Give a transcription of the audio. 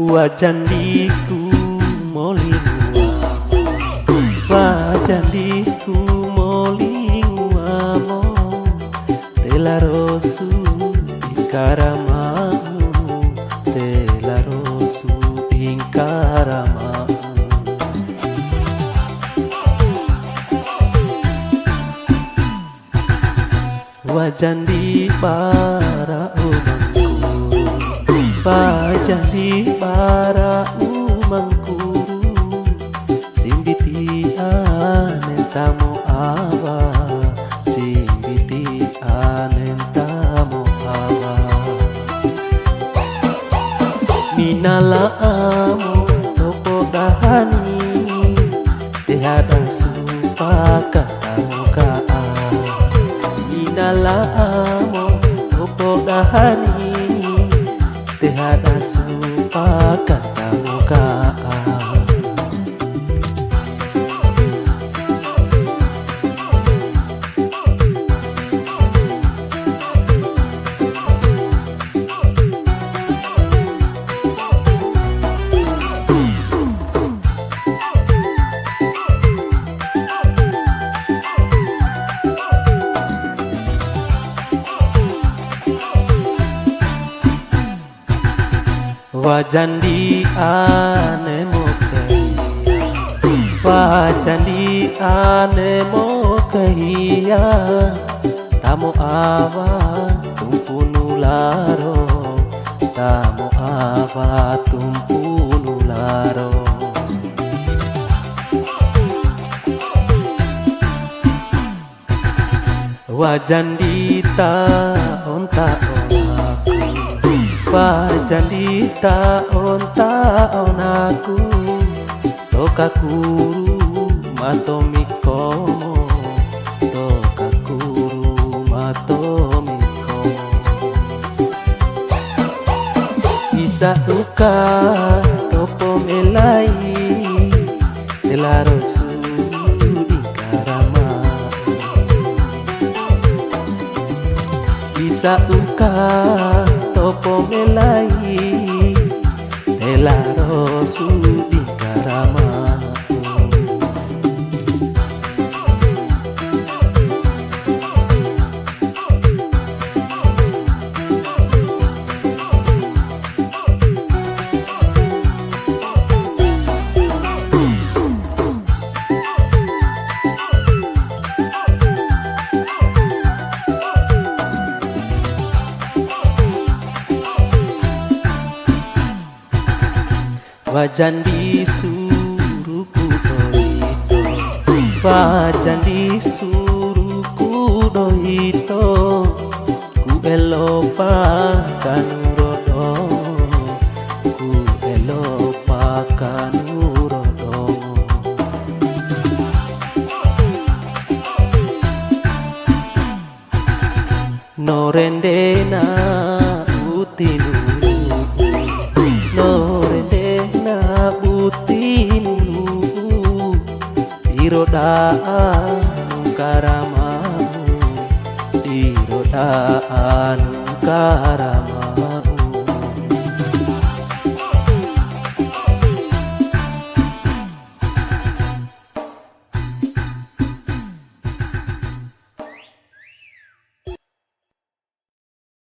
Wajandiku molingua, wajandiku molingua mo telarosu ingkaramamu, telarosu ingkaramamu. Wajandi para umangku, wajandi para umangku, simbiti anentamo awa, simbiti anentamo awa. Minala amo toko dahani, tehada supaka tamuka. Minala amo toko dahani, tehada supaka tamuka. Wajandi ane mokehia, wajandi ane mokehia, tamo awa tumpunularo, tamo awa tumpunularo. Wajandi taon aku, wajandi taon aku, tokakuru matomikomo, tokakuru matomikomo. Bisa duka topo melai, telarosu ingkarama. Bisa duka topo melai, telarosu ingkarama. Wajandi suruku doito, wajandi suruku doito, ku elopa kanurodomo, ku elopa kanurodomo. Norendena utinu, norendena butinulu, dirodaan karamamu, dirodaan karamamu.